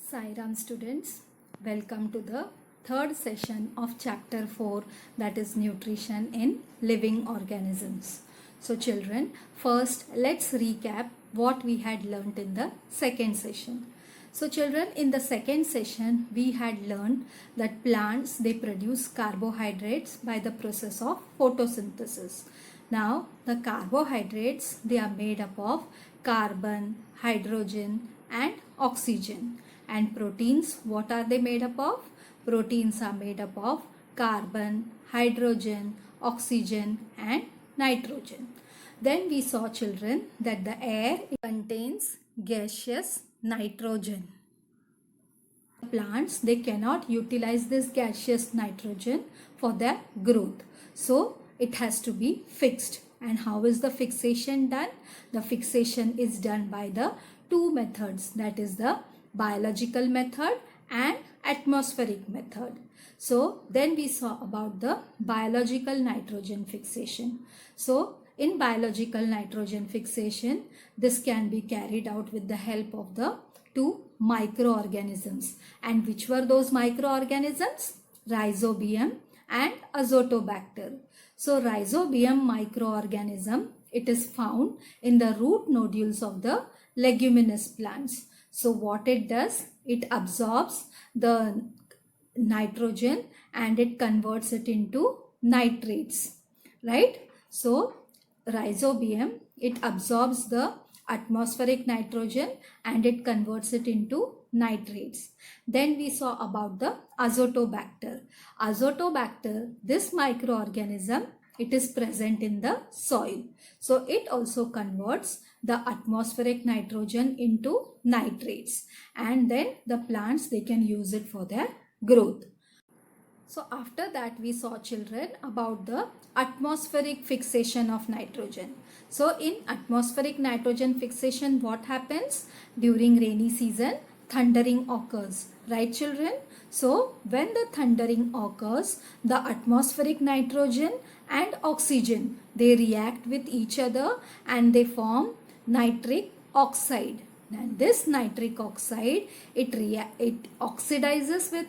Sai Ram students, welcome to the third session of chapter 4, that is nutrition in living organisms. So children, first let's recap what we had learnt in the second session. So children, in the second session we had learned that plants, they produce carbohydrates by the process of photosynthesis. Now the carbohydrates, they are made up of carbon, hydrogen and oxygen. And proteins, what are they made up of? Proteins are made up of carbon, hydrogen, oxygen and nitrogen. Then we saw children that the air contains gaseous nitrogen. Plants, they cannot utilize this gaseous nitrogen for their growth. So it has to be fixed. And how is the fixation done? The fixation is done by the two methods, that is the biological method and atmospheric method. So then we saw about the biological nitrogen fixation. So in biological nitrogen fixation, this can be carried out with the help of the two microorganisms. And which were those microorganisms? Rhizobium and Azotobacter. So Rhizobium microorganism, it is found in the root nodules of the leguminous plants. So what it does, it absorbs the nitrogen and it converts it into nitrates, right? So Rhizobium, it absorbs the atmospheric nitrogen and it converts it into nitrates. Then we saw about the Azotobacter. Azotobacter, this microorganism, it is present in the soil. So it also converts the atmospheric nitrogen into nitrates, and then the plants, they can use it for their growth. So after that we saw children about the atmospheric fixation of nitrogen. So in atmospheric nitrogen fixation, what happens? During rainy season, thundering occurs, right children? So when the thundering occurs, the atmospheric nitrogen and oxygen, they react with each other and they form nitric oxide. And this nitric oxide, it oxidizes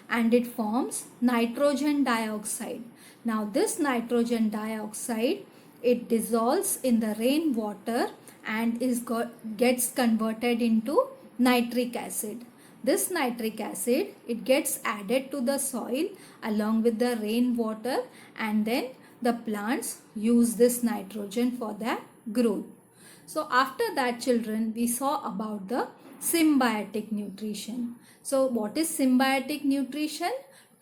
and it forms nitrogen dioxide. Now this nitrogen dioxide, it dissolves in the rainwater and gets converted into nitric acid. This nitric acid, it gets added to the soil along with the rainwater, and then the plants use this nitrogen for their growth. So after that children, we saw about the symbiotic nutrition. So what is symbiotic nutrition?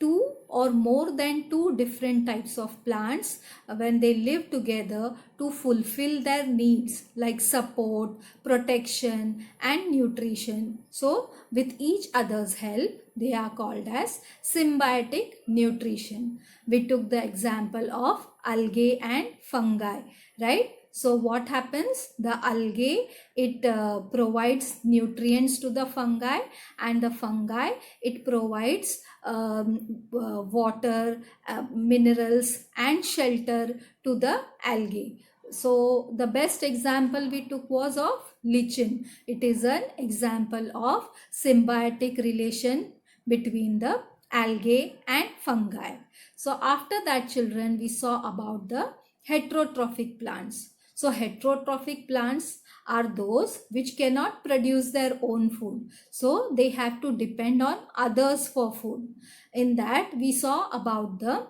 Two or more than two different types of plants, when they live together to fulfill their needs like support, protection and nutrition. So with each other's help, they are called as symbiotic nutrition. We took the example of algae and fungi, right? So what happens? The algae, it provides nutrients to the fungi, and the fungi, it provides water, minerals and shelter to the algae. So the best example we took was of lichen. It is an example of symbiotic relation between the algae and fungi. So after that children, we saw about the heterotrophic plants. So heterotrophic plants are those which cannot produce their own food. So they have to depend on others for food. In that we saw about the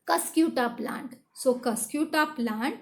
Cuscuta plant. So Cuscuta plant,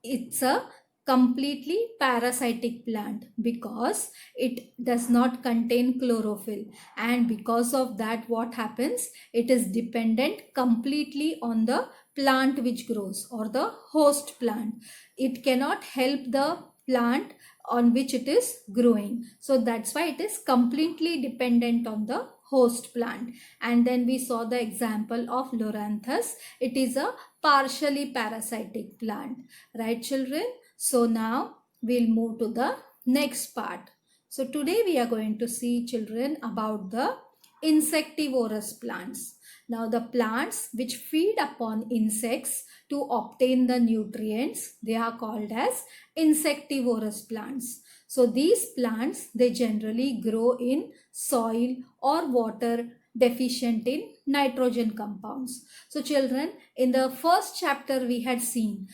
it's a completely parasitic plant because it does not contain chlorophyll, and because of that what happens, it is dependent completely on the plant which grows or the host plant. It cannot help the plant on which it is growing. So that's why it is completely dependent on the host plant. And then we saw the example of Loranthus. It is a partially parasitic plant, right children? So now we'll move to the next part. So today we are going to see children about the insectivorous plants. Now the plants which feed upon insects to obtain the nutrients, they are called as insectivorous plants. So these plants, they generally grow in soil or water deficient in nitrogen compounds. So children, in the first chapter we had seen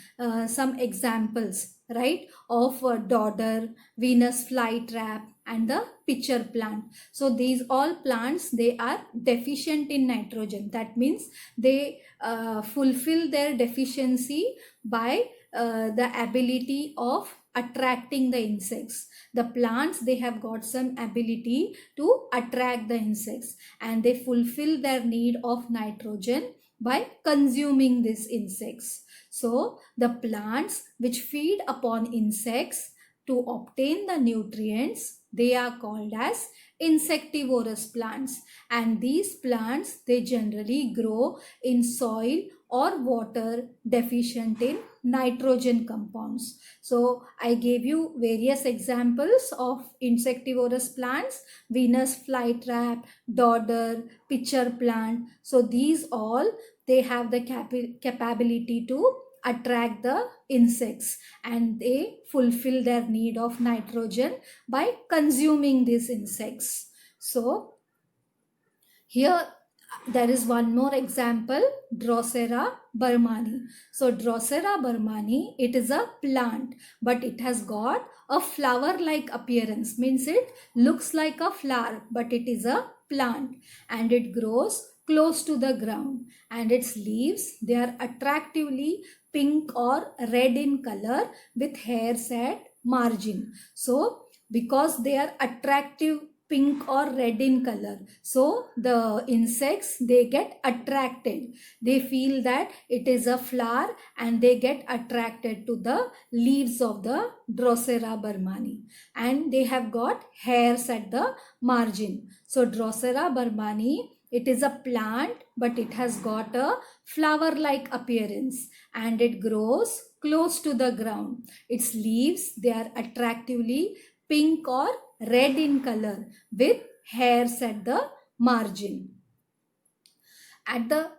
some examples, right, of dodder, Venus flytrap and the pitcher plant. So these all plants, they are deficient in nitrogen. That means they fulfill their deficiency by the ability of attracting the insects. The plants, they have got some ability to attract the insects, and they fulfill their need of nitrogen by consuming these insects. So the plants which feed upon insects to obtain the nutrients, they are called as insectivorous plants, and these plants, they generally grow in soil or water deficient in nitrogen compounds. So I gave you various examples of insectivorous plants: Venus flytrap, dodder, pitcher plant. So these all, they have the capability to attract the insects, and they fulfill their need of nitrogen by consuming these insects. So here there is one more example, Drosera burmani. So Drosera burmani, it is a plant, but it has got a flower-like appearance. Means it looks like a flower, but it is a plant, and it grows close to the ground, and its leaves, they are attractively pink or red in color with hairs at margin. So because they are attractive pink or red in color, so the insects, they get attracted. They feel that it is a flower, and they get attracted to the leaves of the Drosera burmani, and they have got hairs at the margin. So Drosera burmani, it is a plant, but it has got a flower-like appearance, and it grows close to the ground. Its leaves, they are attractively pink or red in color with hairs at the margin. At the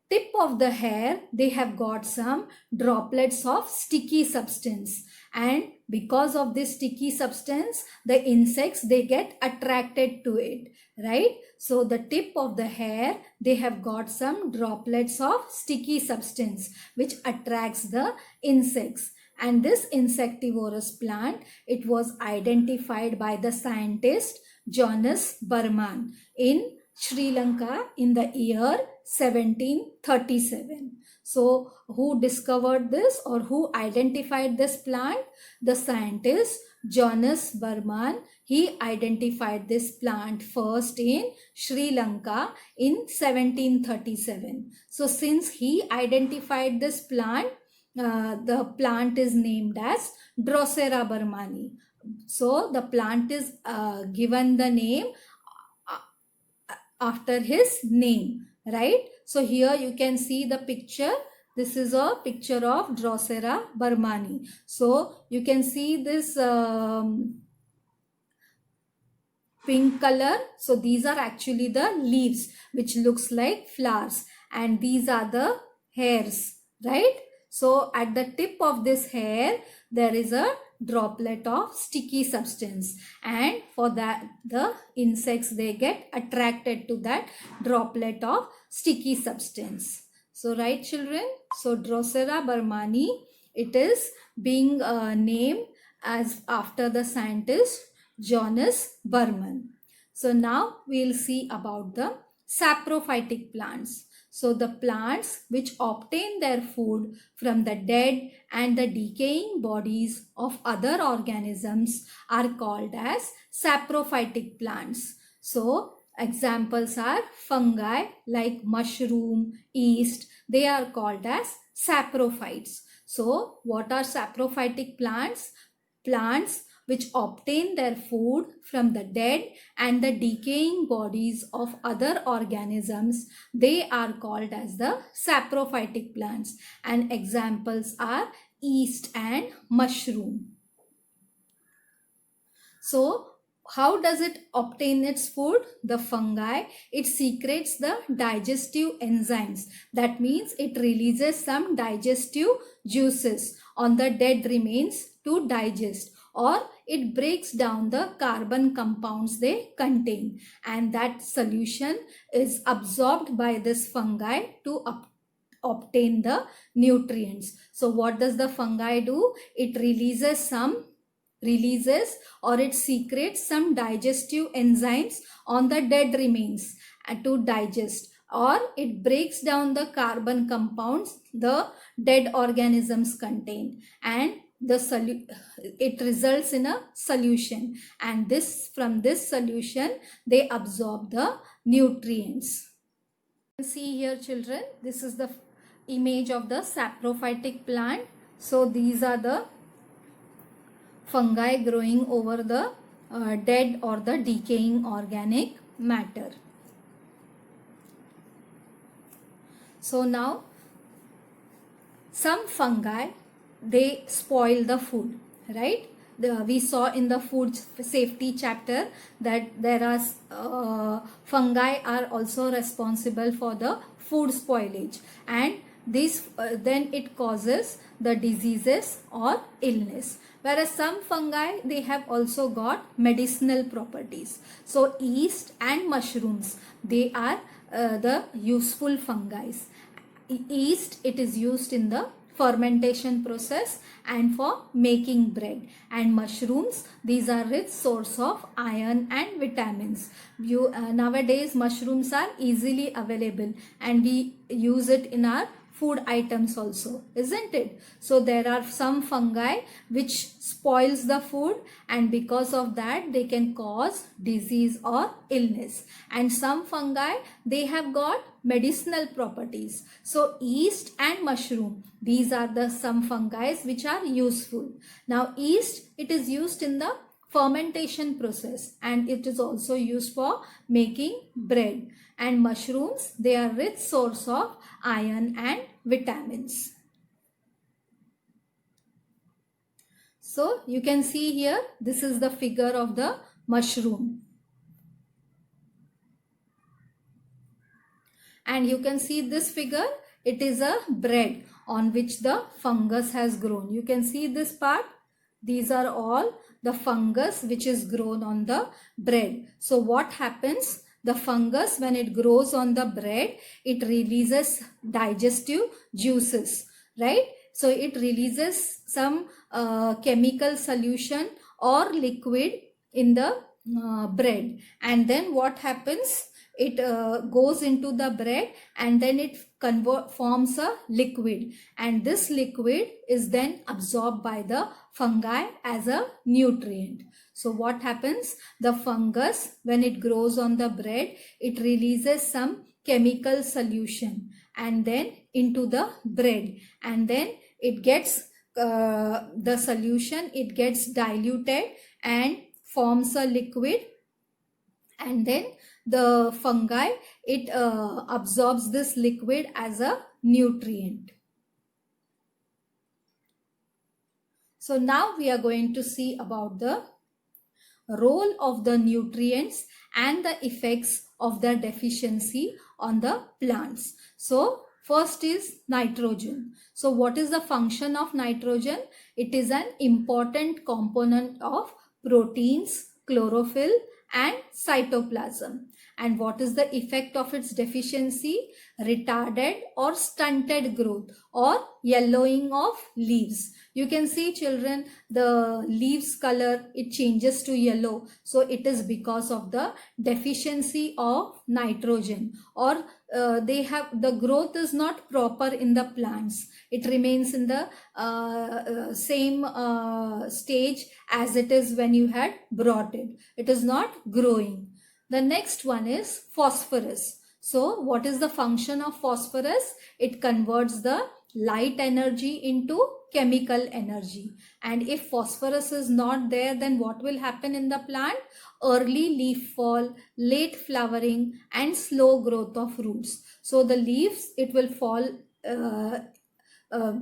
tip of the hair, they have got some droplets of sticky substance, and because of this sticky substance, the insects, they get attracted to it, right? So the tip of the hair, they have got some droplets of sticky substance which attracts the insects. And this insectivorous plant, it was identified by the scientist Jonas Burman in Sri Lanka in the year 1737. So who discovered this, or who identified this plant? The scientist Jonas Burman. He identified this plant first in Sri Lanka in 1737. So since he identified this plant, the plant is named as Drosera burmani. So the plant is given the name after his name, right? So here you can see the picture. This is a picture of Drosera burmani. So you can see this pink color. So these are actually the leaves which looks like flowers, and these are the hairs, right? So at the tip of this hair, there is a droplet of sticky substance, and for that the insects, they get attracted to that droplet of sticky substance. So right children, so Drosera burmani, it is being named as after the scientist Jonas Burman. So now we'll see about the saprophytic plants. So the plants which obtain their food from the dead and the decaying bodies of other organisms are called as saprophytic plants. So examples are fungi like mushroom, yeast, they are called as saprophytes. So what are saprophytic plants? Plants which obtain their food from the dead and the decaying bodies of other organisms, they are called as the saprophytic plants, and examples are yeast and mushroom. So how does it obtain its food? The fungi, it secretes the digestive enzymes. That means it releases some digestive juices on the dead remains to digest. or it breaks down the carbon compounds they contain, and that solution is absorbed by this fungi to obtain the nutrients. So what does the fungi do? It releases or it secretes some digestive enzymes on the dead remains to digest, or it breaks down the carbon compounds the dead organisms contain, and it results in a solution, and from this solution they absorb the nutrients. See here children, this is the image of the saprophytic plant. So these are the fungi growing over the dead or the decaying organic matter. So now some fungi, they spoil the food, right? We saw in the food safety chapter that there are fungi are also responsible for the food spoilage, and this then it causes the diseases or illness. Whereas some fungi, they have also got medicinal properties. So yeast and mushrooms, they are the useful fungi. Yeast, it is used in the fermentation process and for making bread, and mushrooms, these are rich source of iron and vitamins. Nowadays mushrooms are easily available and we use it in our food items also, isn't it? So there are some fungi which spoils the food, and because of that they can cause disease or illness, and some fungi, they have got medicinal properties. So yeast and mushroom, these are the some fungi which are useful. Now yeast, it is used in the fermentation process and it is also used for making bread, and mushrooms, they are rich source of iron and vitamins. So you can see here, this is the figure of the mushroom, and you can see this figure, it is a bread on which the fungus has grown. You can see this part, these are all the fungus which is grown on the bread. So what happens? The fungus, when it grows on the bread, it releases digestive juices, right? So it releases some chemical solution or liquid in the bread, and then what happens? It goes into the bread and then it forms a liquid, and this liquid is then absorbed by the fungi as a nutrient. So what happens? The fungus, when it grows on the bread, it releases some chemical solution and then into the bread, and then it gets the solution, it gets diluted and forms a liquid, and then the fungi, it absorbs this liquid as a nutrient. So now we are going to see about the role of the nutrients and the effects of the deficiency on the plants. So first is nitrogen. So what is the function of nitrogen? It is an important component of proteins, chlorophyll and cytoplasm. And what is the effect of its deficiency? Retarded or stunted growth or yellowing of leaves. You can see children, the leaves color, it changes to yellow. So it is because of the deficiency of nitrogen, or the growth is not proper in the plants. It remains in the same stage as it is when you had brought it. It is not growing. The next one is phosphorus. So what is the function of phosphorus? It converts the light energy into chemical energy. And if phosphorus is not there, then what will happen in the plant? Early leaf fall, late flowering and slow growth of roots. So the leaves, it will fall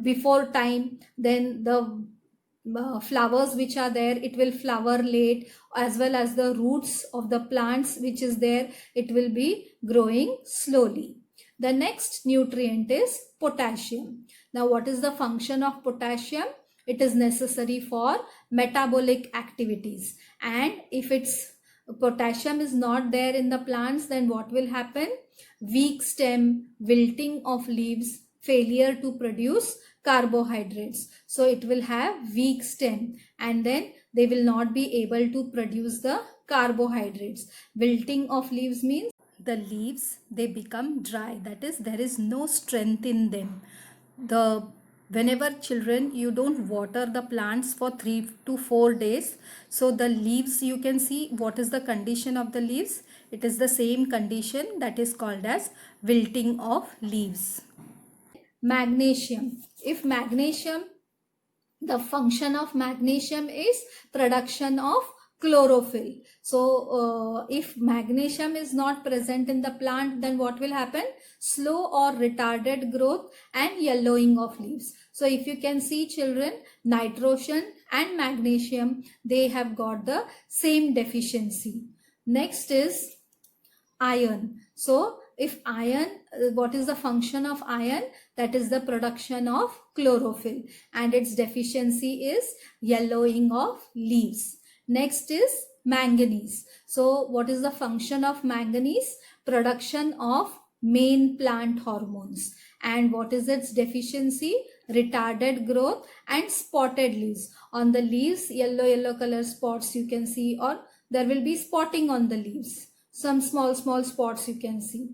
before time, then the flowers which are there, it will flower late, as well as the roots of the plants which is there, it will be growing slowly. The next nutrient is potassium. Now what is the function of potassium? it is necessary for metabolic activities. And if it's potassium is not there in the plants, then what will happen? Weak stem, wilting of leaves, failure to produce carbohydrates. So it will have weak stem, and then they will not be able to produce the carbohydrates. Wilting of leaves means the leaves, they become dry, that is, there is no strength in them. Whenever children, you don't water the plants for 3 to 4 days, so the leaves, you can see what is the condition of the leaves. It is the same condition, that is called as wilting of leaves. Magnesium. If magnesium, the function of magnesium is production of chlorophyll. So if magnesium is not present in the plant, then what will happen? Slow or retarded growth and yellowing of leaves. So if you can see, children, nitrogen and magnesium, they have got the same deficiency. Next is iron. So if iron, what is the function of iron? That is the production of chlorophyll, and its deficiency is yellowing of leaves. Next is manganese. So what is the function of manganese? Production of main plant hormones. And what is its deficiency? Retarded growth and spotted leaves. On the leaves, yellow color spots you can see, or there will be spotting on the leaves. Some small spots you can see.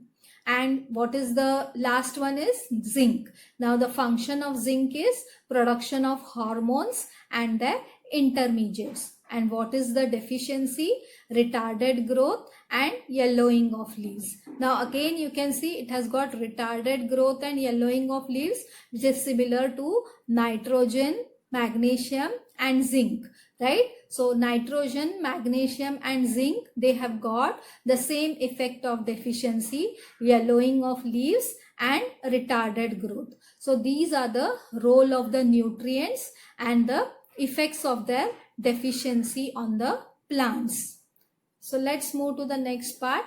And what is the last one is zinc. Now the function of zinc is production of hormones and their intermediates. And what is the deficiency? Retarded growth and yellowing of leaves. Now again you can see it has got retarded growth and yellowing of leaves, which is similar to nitrogen, magnesium and zinc, right? So nitrogen, magnesium and zinc, they have got the same effect of deficiency, yellowing of leaves and retarded growth. So these are the role of the nutrients and the effects of their deficiency on the plants. So let's move to the next part.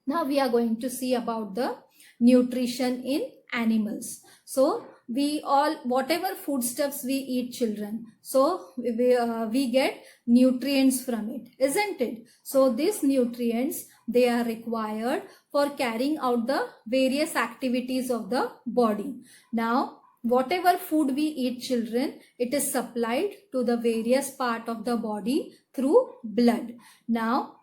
Now we are going to see about the nutrition in animals. So we all, whatever foodstuffs we eat, children, so we get nutrients from it, isn't it? So these nutrients, they are required for carrying out the various activities of the body. Now whatever food we eat, children, it is supplied to the various part of the body through blood. Now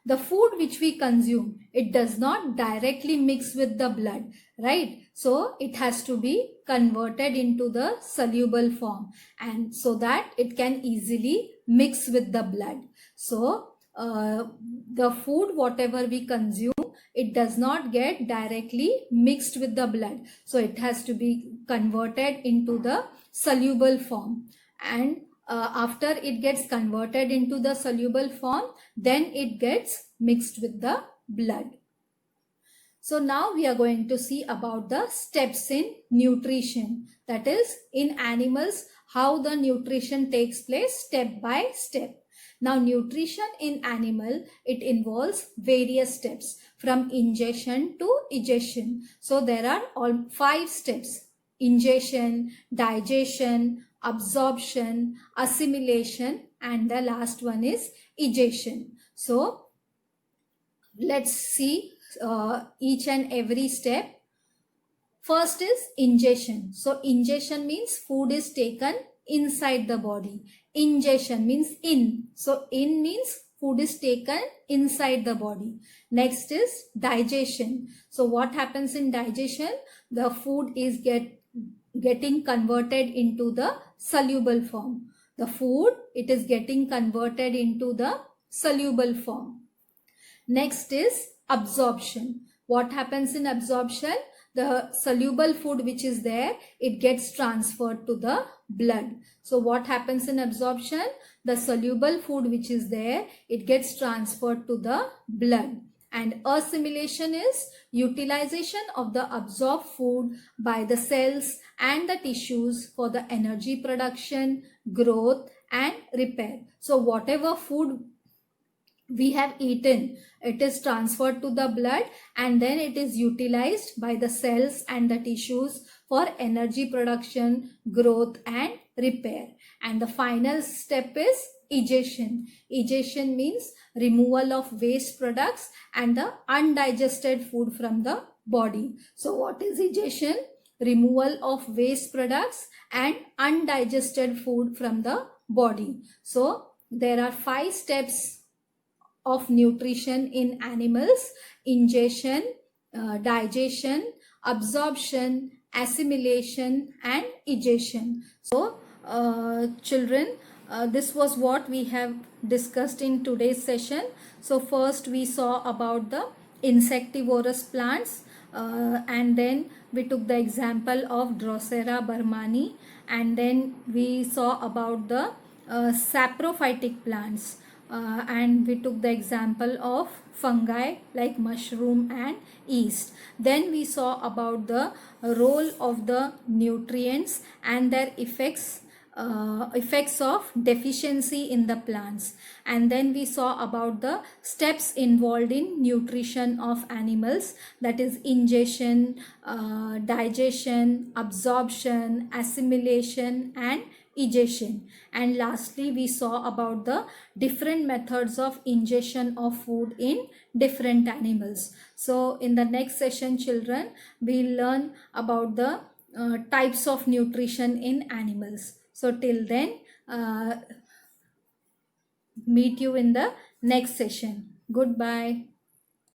the food which we consume, it does not directly mix with the blood, right? So it has to be converted into the soluble form, and so that it can easily mix with the blood. So the food whatever we consume, it does not get directly mixed with the blood. So it has to be converted into the soluble form, and after it gets converted into the soluble form, then it gets mixed with the blood. So now we are going to see about the steps in nutrition. That is, in animals, how the nutrition takes place step by step. Now nutrition in animal, it involves various steps from ingestion to egestion. So there are all 5 steps: ingestion, digestion, absorption, assimilation, and the last one is egestion. So let's see each and every step. First is ingestion. So ingestion means food is taken inside the body. Ingestion means in. So in means food is taken inside the body. Next is digestion. So what happens in digestion? The food is getting converted into the soluble form. The food, it is getting converted into the soluble form. Next is absorption. What happens in absorption? The soluble food which is there, it gets transferred to the blood. So what happens in absorption? The soluble food which is there, it gets transferred to the blood. And assimilation is utilization of the absorbed food by the cells and the tissues for the energy production, growth and repair. So whatever food we have eaten, it is transferred to the blood, and then it is utilized by the cells and the tissues for energy production, growth and repair. And the final step is egestion. Egestion means removal of waste products and the undigested food from the body. So what is egestion? Removal of waste products and undigested food from the body. So there are 5 steps of nutrition in animals: ingestion, digestion, absorption, assimilation and egestion. So children, this was what we have discussed in today's session. So first we saw about the insectivorous plants, and then we took the example of Drosera burmani, and then we saw about the saprophytic plants, and we took the example of fungi like mushroom and yeast. Then we saw about the role of the nutrients and their effects of deficiency in the plants. And then we saw about the steps involved in nutrition of animals, that is ingestion, digestion, absorption, assimilation and egestion. And lastly we saw about the different methods of ingestion of food in different animals. So in the next session, children, we'll learn about the types of nutrition in animals. So till then, meet you in the next session. Goodbye.